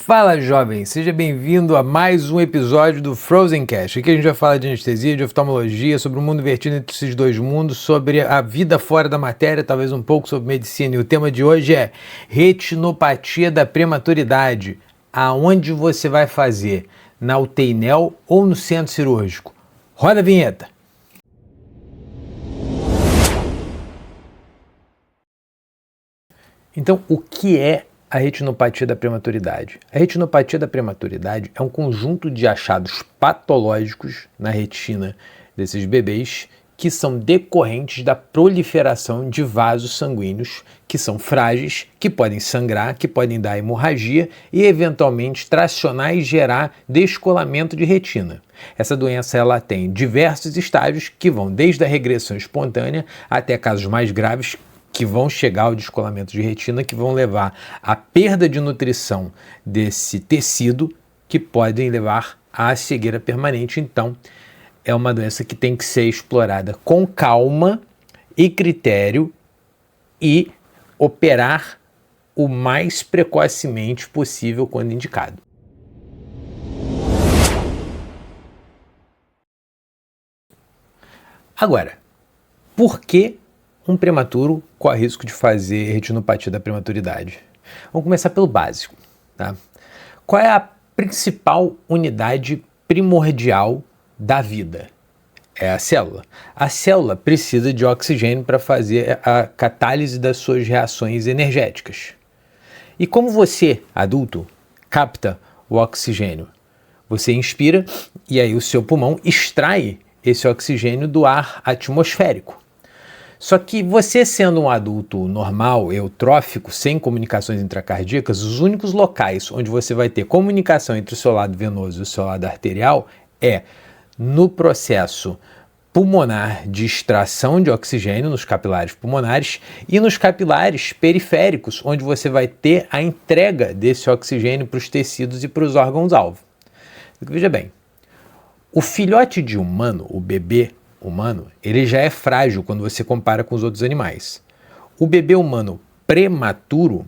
Fala, jovem! Seja bem-vindo a mais um episódio do Frozen Cast. Aqui a gente vai falar de anestesia, de oftalmologia, sobre o mundo invertido entre esses dois mundos, sobre a vida fora da matéria, talvez um pouco sobre medicina. E o tema de hoje é retinopatia da prematuridade. Aonde você vai fazer? Na UTI NEL ou no centro cirúrgico? Roda a vinheta! Então, o que é a retinopatia da prematuridade? A retinopatia da prematuridade é um conjunto de achados patológicos na retina desses bebês que são decorrentes da proliferação de vasos sanguíneos que são frágeis, que podem sangrar, que podem dar hemorragia e eventualmente tracionar e gerar descolamento de retina. Essa doença ela tem diversos estágios que vão desde a regressão espontânea até casos mais graves que vão chegar ao descolamento de retina, que vão levar à perda de nutrição desse tecido, que podem levar à cegueira permanente. Então, é uma doença que tem que ser explorada com calma e critério e operar o mais precocemente possível quando indicado. Agora, por que um prematuro corre risco de fazer retinopatia da prematuridade? Vamos começar pelo básico, tá? Qual é a principal unidade primordial da vida? É a célula. A célula precisa de oxigênio para fazer a catálise das suas reações energéticas. E como você, adulto, capta o oxigênio? Você inspira e aí o seu pulmão extrai esse oxigênio do ar atmosférico. Só que você sendo um adulto normal, eutrófico, sem comunicações intracardíacas, os únicos locais onde você vai ter comunicação entre o seu lado venoso e o seu lado arterial é no processo pulmonar de extração de oxigênio, nos capilares pulmonares, e nos capilares periféricos, onde você vai ter a entrega desse oxigênio para os tecidos e para os órgãos-alvo. Veja bem, o filhote de humano, o bebê humano, ele já é frágil quando você compara com os outros animais. O bebê humano prematuro,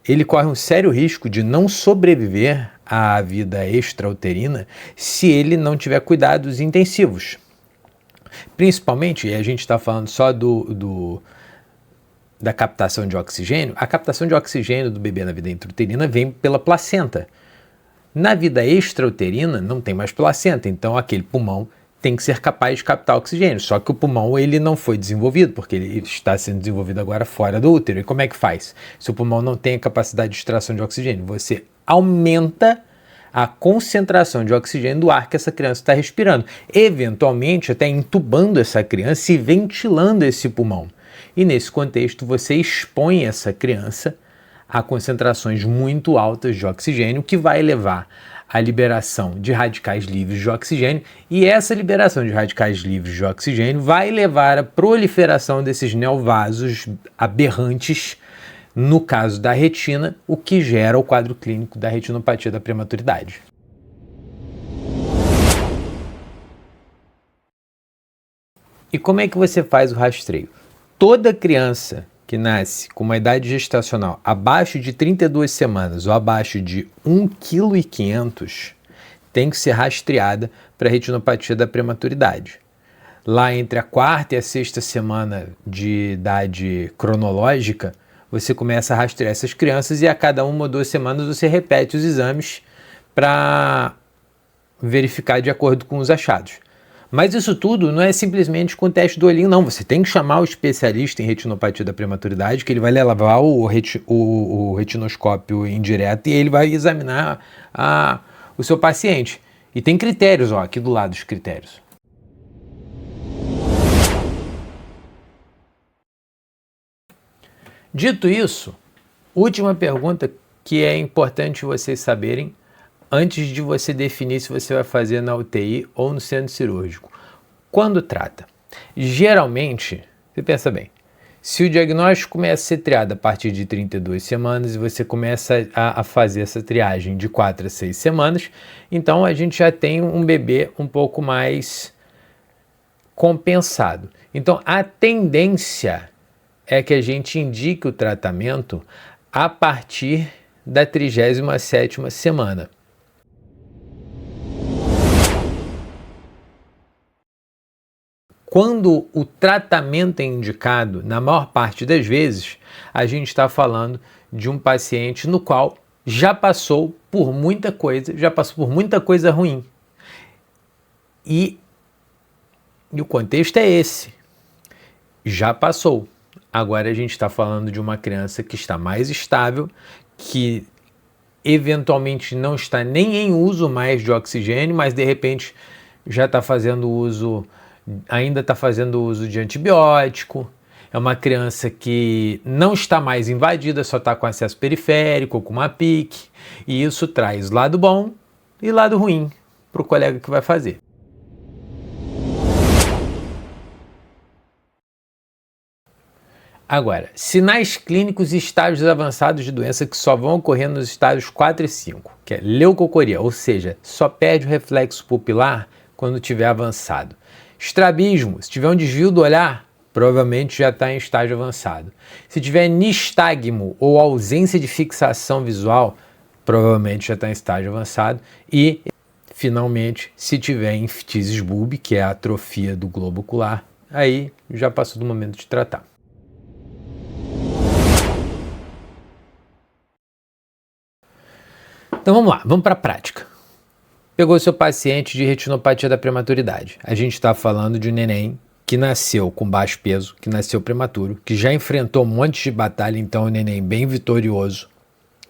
ele corre um sério risco de não sobreviver à vida extrauterina se ele não tiver cuidados intensivos. Principalmente, e a gente está falando só da captação de oxigênio, a captação de oxigênio do bebê na vida intrauterina vem pela placenta. Na vida extrauterina não tem mais placenta, então aquele pulmão tem que ser capaz de captar oxigênio, só que o pulmão ele não foi desenvolvido, porque ele está sendo desenvolvido agora fora do útero. E como é que faz? Se o pulmão não tem a capacidade de extração de oxigênio, você aumenta a concentração de oxigênio do ar que essa criança está respirando, eventualmente até entubando essa criança e ventilando esse pulmão. E nesse contexto você expõe essa criança a concentrações muito altas de oxigênio, que vai levar à liberação de radicais livres de oxigênio, e essa liberação de radicais livres de oxigênio vai levar à proliferação desses neovasos aberrantes, no caso da retina, o que gera o quadro clínico da retinopatia da prematuridade. E como é que você faz o rastreio? Toda criança que nasce com uma idade gestacional abaixo de 32 semanas ou abaixo de 1,5 kg tem que ser rastreada para retinopatia da prematuridade. Lá entre a 4ª e a 6ª semana de idade cronológica, você começa a rastrear essas crianças e a cada 1 ou 2 semanas você repete os exames para verificar de acordo com os achados. Mas isso tudo não é simplesmente com o teste do olhinho, não. Você tem que chamar o especialista em retinopatia da prematuridade, que ele vai levar o retinoscópio indireto e ele vai examinar o seu paciente. E tem critérios, aqui do lado os critérios. Dito isso, última pergunta que é importante vocês saberem antes de você definir se você vai fazer na UTI ou no centro cirúrgico. Quando trata? Geralmente, você pensa bem, se o diagnóstico começa a ser triado a partir de 32 semanas e você começa a fazer essa triagem de 4 a 6 semanas, então a gente já tem um bebê um pouco mais compensado. Então a tendência é que a gente indique o tratamento a partir da 37ª semana. Quando o tratamento é indicado, na maior parte das vezes, a gente está falando de um paciente no qual já passou por muita coisa ruim. E o contexto é esse. Já passou. Agora a gente está falando de uma criança que está mais estável, que eventualmente não está nem em uso mais de oxigênio, mas de repente já está fazendo uso, ainda está fazendo uso de antibiótico. É uma criança que não está mais invadida, só está com acesso periférico, com uma PIC, e isso traz lado bom e lado ruim para o colega que vai fazer. Agora, sinais clínicos e estágios avançados de doença que só vão ocorrer nos estágios 4 e 5, que é leucocoria, ou seja, só perde o reflexo pupilar quando tiver avançado. Estrabismo, se tiver um desvio do olhar, provavelmente já está em estágio avançado. Se tiver nistagmo ou ausência de fixação visual, provavelmente já está em estágio avançado. E, finalmente, se tiver enftises bulbi, que é a atrofia do globo ocular, aí já passou do momento de tratar. Então vamos lá, vamos para a prática. Pegou seu paciente de retinopatia da prematuridade. A gente está falando de um neném que nasceu com baixo peso, que nasceu prematuro, que já enfrentou um monte de batalha, então é um neném bem vitorioso,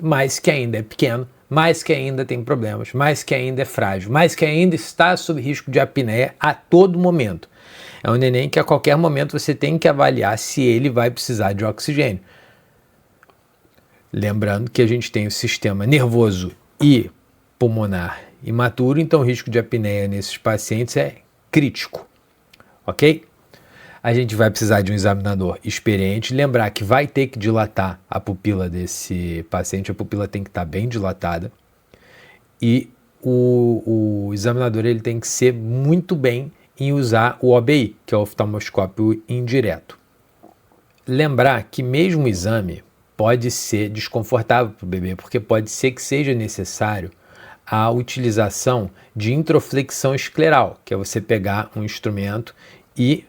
mas que ainda é pequeno, mas que ainda tem problemas, mas que ainda é frágil, mas que ainda está sob risco de apneia a todo momento. É um neném que a qualquer momento você tem que avaliar se ele vai precisar de oxigênio. Lembrando que a gente tem o sistema nervoso e pulmonar imaturo, então o risco de apneia nesses pacientes é crítico, ok? A gente vai precisar de um examinador experiente, lembrar que vai ter que dilatar a pupila desse paciente, a pupila tem que estar bem dilatada, e o examinador ele tem que ser muito bem em usar o OBI, que é o oftalmoscópio indireto. Lembrar que mesmo o exame pode ser desconfortável para o bebê, porque pode ser que seja necessário a utilização de introflexão escleral, que é você pegar um instrumento e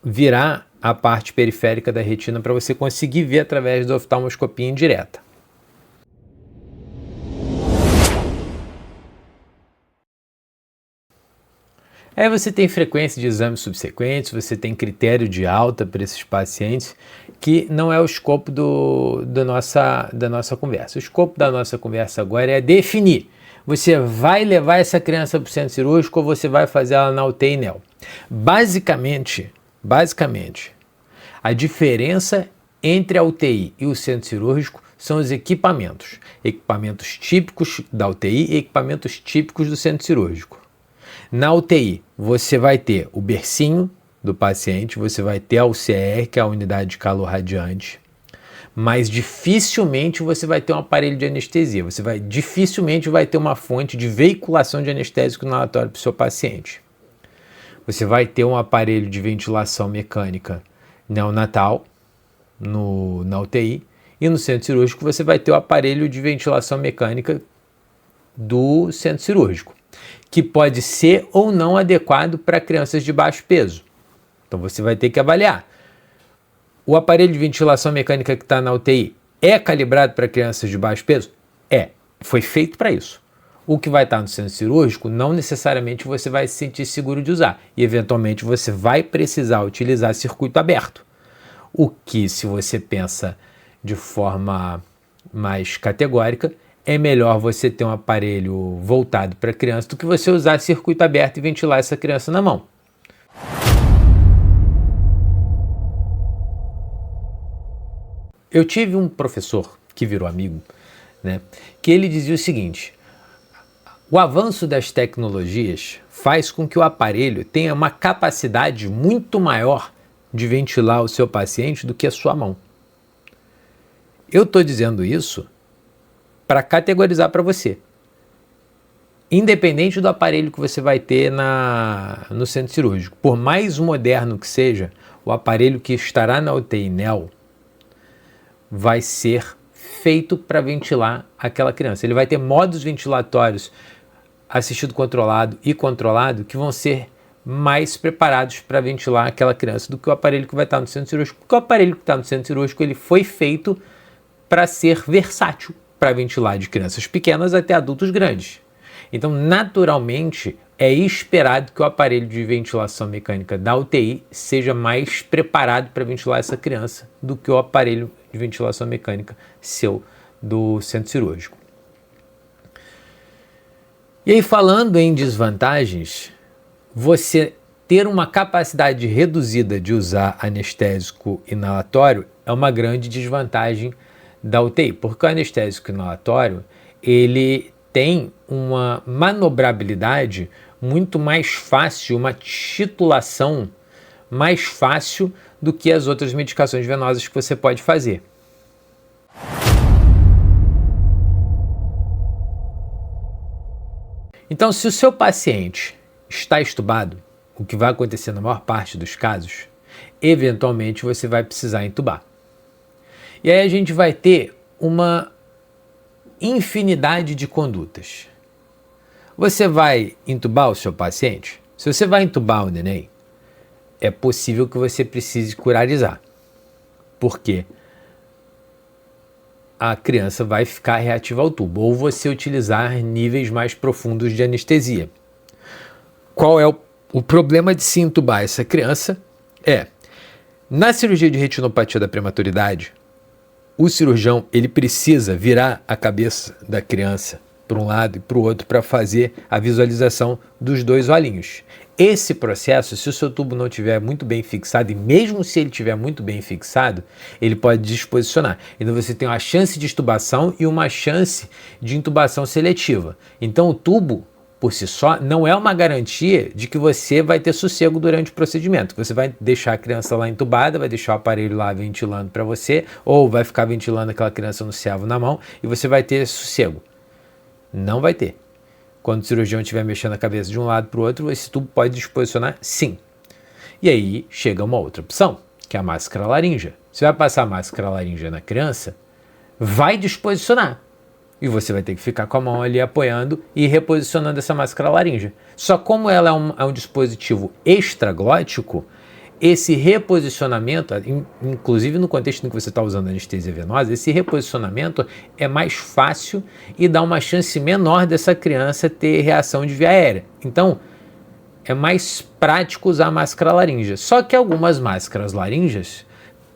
virar a parte periférica da retina para você conseguir ver através da oftalmoscopia indireta. Aí você tem frequência de exames subsequentes, você tem critério de alta para esses pacientes, que não é o escopo da nossa conversa. O escopo da nossa conversa agora é definir: você vai levar essa criança para o centro cirúrgico ou você vai fazer ela na UTI NEL? Basicamente, a diferença entre a UTI e o centro cirúrgico são os equipamentos. Equipamentos típicos da UTI e equipamentos típicos do centro cirúrgico. Na UTI, você vai ter o bercinho do paciente, você vai ter a UCR, que é a unidade de calor radiante, mas dificilmente você vai ter um aparelho de anestesia, dificilmente vai ter uma fonte de veiculação de anestésico inalatório para o seu paciente. Você vai ter um aparelho de ventilação mecânica neonatal na UTI, e no centro cirúrgico você vai ter o aparelho de ventilação mecânica do centro cirúrgico, que pode ser ou não adequado para crianças de baixo peso. Então você vai ter que avaliar. O aparelho de ventilação mecânica que está na UTI é calibrado para crianças de baixo peso? É, foi feito para isso. O que vai estar no centro cirúrgico, não necessariamente você vai se sentir seguro de usar. E eventualmente você vai precisar utilizar circuito aberto. O que, se você pensa de forma mais categórica, é melhor você ter um aparelho voltado para criança do que você usar circuito aberto e ventilar essa criança na mão. Eu tive um professor que virou amigo, né, que ele dizia o seguinte: o avanço das tecnologias faz com que o aparelho tenha uma capacidade muito maior de ventilar o seu paciente do que a sua mão. Eu estou dizendo isso para categorizar para você. Independente do aparelho que você vai ter no centro cirúrgico, por mais moderno que seja, o aparelho que estará na UTI NEL vai ser feito para ventilar aquela criança. Ele vai ter modos ventilatórios assistido controlado e controlado que vão ser mais preparados para ventilar aquela criança do que o aparelho que vai estar no centro cirúrgico. Porque o aparelho que está no centro cirúrgico ele foi feito para ser versátil, para ventilar de crianças pequenas até adultos grandes. Então, naturalmente, é esperado que o aparelho de ventilação mecânica da UTI seja mais preparado para ventilar essa criança do que o aparelho de ventilação mecânica seu do centro cirúrgico. E aí, falando em desvantagens, você ter uma capacidade reduzida de usar anestésico inalatório é uma grande desvantagem da UTI, porque o anestésico inalatório ele tem uma manobrabilidade muito mais fácil, uma titulação mais fácil do que as outras medicações venosas que você pode fazer. Então, se o seu paciente está estubado, o que vai acontecer na maior parte dos casos, eventualmente você vai precisar entubar. E aí a gente vai ter uma infinidade de condutas. Você vai entubar o seu paciente? Se você vai entubar o neném, é possível que você precise curarizar. Por quê? A criança vai ficar reativa ao tubo, ou você utilizar níveis mais profundos de anestesia. Qual é o problema de se entubar essa criança? Na cirurgia de retinopatia da prematuridade, o cirurgião ele precisa virar a cabeça da criança para um lado e para o outro para fazer a visualização dos dois olhinhos. Esse processo, se o seu tubo não estiver muito bem fixado, e mesmo se ele estiver muito bem fixado, ele pode disposicionar. Então você tem uma chance de extubação e uma chance de intubação seletiva. Então o tubo, por si só, não é uma garantia de que você vai ter sossego durante o procedimento. Você vai deixar a criança lá entubada, vai deixar o aparelho lá ventilando para você, ou vai ficar ventilando aquela criança no servo na mão e você vai ter sossego. Não vai ter. Quando o cirurgião estiver mexendo a cabeça de um lado para o outro, esse tubo pode disposicionar sim. E aí chega uma outra opção, que é a máscara laríngea. Você vai passar a máscara laríngea na criança, vai disposicionar. E você vai ter que ficar com a mão ali apoiando e reposicionando essa máscara laríngea. Só como ela é um dispositivo extraglótico, esse reposicionamento, inclusive no contexto em que você está usando anestesia venosa, esse reposicionamento é mais fácil e dá uma chance menor dessa criança ter reação de via aérea. Então, é mais prático usar a máscara laríngea. Só que algumas máscaras laríngeas,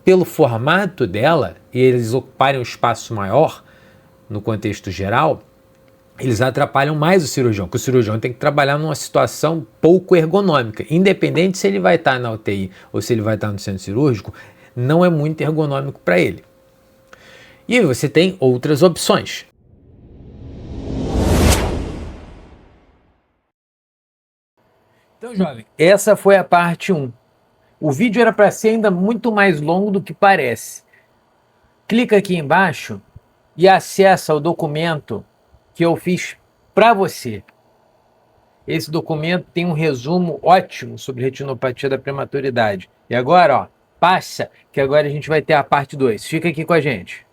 pelo formato dela, e eles ocuparem um espaço maior, no contexto geral, eles atrapalham mais o cirurgião, porque o cirurgião tem que trabalhar numa situação pouco ergonômica. Independente se ele vai estar na UTI ou se ele vai estar no centro cirúrgico, não é muito ergonômico para ele. E aí você tem outras opções. Então, jovem, essa foi a parte 1. O vídeo era para ser ainda muito mais longo do que parece. Clica aqui embaixo e acessa o documento que eu fiz para você. Esse documento tem um resumo ótimo sobre retinopatia da prematuridade. E agora, passa, que agora a gente vai ter a parte 2. Fica aqui com a gente.